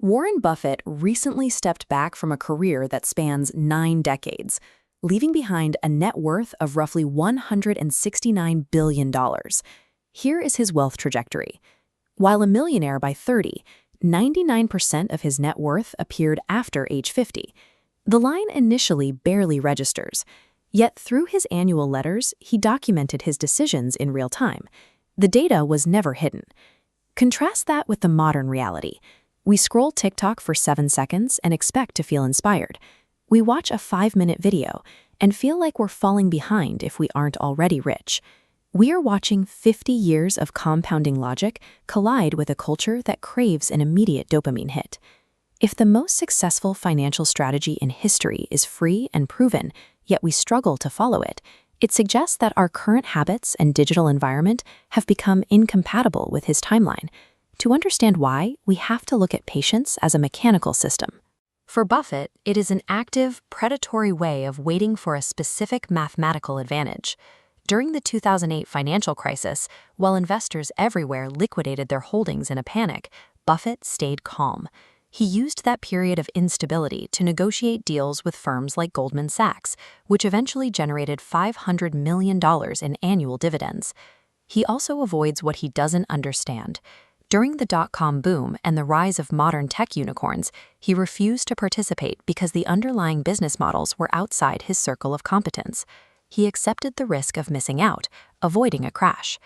Warren Buffett recently stepped back from a career that spans 9 decades, leaving behind a net worth of roughly $169 billion. Here is his wealth trajectory. While a millionaire by 30, 99% of his net worth appeared after age 50. The line initially barely registers, yet through his annual letters, he documented his decisions in real time. The data was never hidden. Contrast that with the modern reality. We scroll TikTok for 7 seconds and expect to feel inspired. We watch a 5-minute video and feel like we're falling behind if we aren't already rich. We are watching 50 years of compounding logic collide with a culture that craves an immediate dopamine hit. If the most successful financial strategy in history is free and proven, yet we struggle to follow it, it suggests that our current habits and digital environment have become incompatible with his timeline. To understand why, we have to look at patience as a mechanical system. For Buffett, it is an active, predatory way of waiting for a specific mathematical advantage. During the 2008 financial crisis, while investors everywhere liquidated their holdings in a panic, Buffett stayed calm. He used that period of instability to negotiate deals with firms like Goldman Sachs, which eventually generated $500 million in annual dividends. He also avoids what he doesn't understand. During the dot-com boom and the rise of modern tech unicorns, he refused to participate because the underlying business models were outside his circle of competence. He accepted the risk of missing out, avoiding a crash.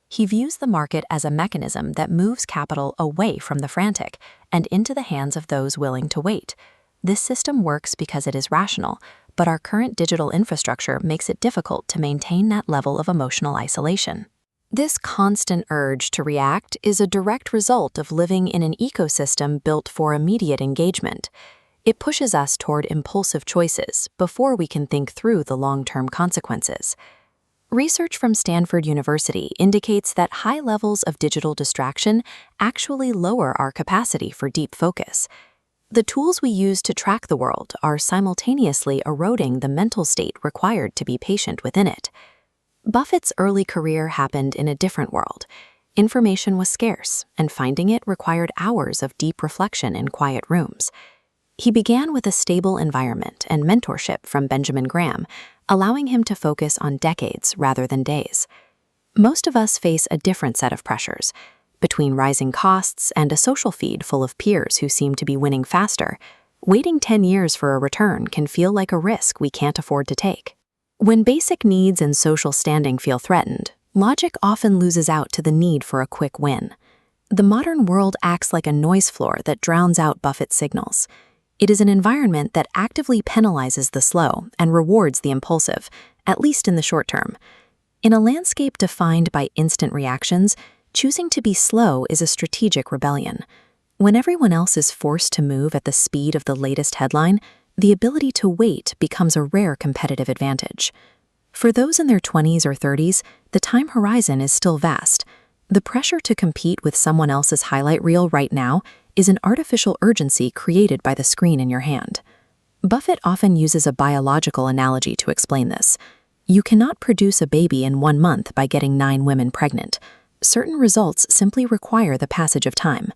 He views the market as a mechanism that moves capital away from the frantic and into the hands of those willing to wait. This system works because it is rational, but our current digital infrastructure makes it difficult to maintain that level of emotional isolation. This constant urge to react is a direct result of living in an ecosystem built for immediate engagement. It pushes us toward impulsive choices before we can think through the long-term consequences. Research from Stanford University indicates that high levels of digital distraction actually lower our capacity for deep focus. The tools we use to track the world are simultaneously eroding the mental state required to be patient within it. Buffett's early career happened in a different world. Information was scarce, and finding it required hours of deep reflection in quiet rooms. He began with a stable environment and mentorship from Benjamin Graham, allowing him to focus on decades rather than days. Most of us face a different set of pressures. Between rising costs and a social feed full of peers who seem to be winning faster, waiting 10 years for a return can feel like a risk we can't afford to take. When basic needs and social standing feel threatened, logic often loses out to the need for a quick win. The modern world acts like a noise floor that drowns out Buffett's signals. It is an environment that actively penalizes the slow and rewards the impulsive, at least in the short term. In a landscape defined by instant reactions, choosing to be slow is a strategic rebellion. When everyone else is forced to move at the speed of the latest headline, the ability to wait becomes a rare competitive advantage. For those in their 20s or 30s, the time horizon is still vast. The pressure to compete with someone else's highlight reel right now is an artificial urgency created by the screen in your hand. Buffett often uses a biological analogy to explain this. You cannot produce a baby in 1 month by getting 9 women pregnant. Certain results simply require the passage of time.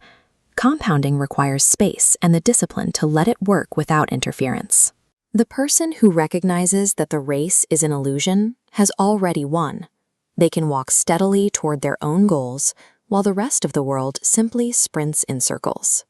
Compounding requires space and the discipline to let it work without interference. The person who recognizes that the race is an illusion has already won. They can walk steadily toward their own goals, while the rest of the world simply sprints in circles.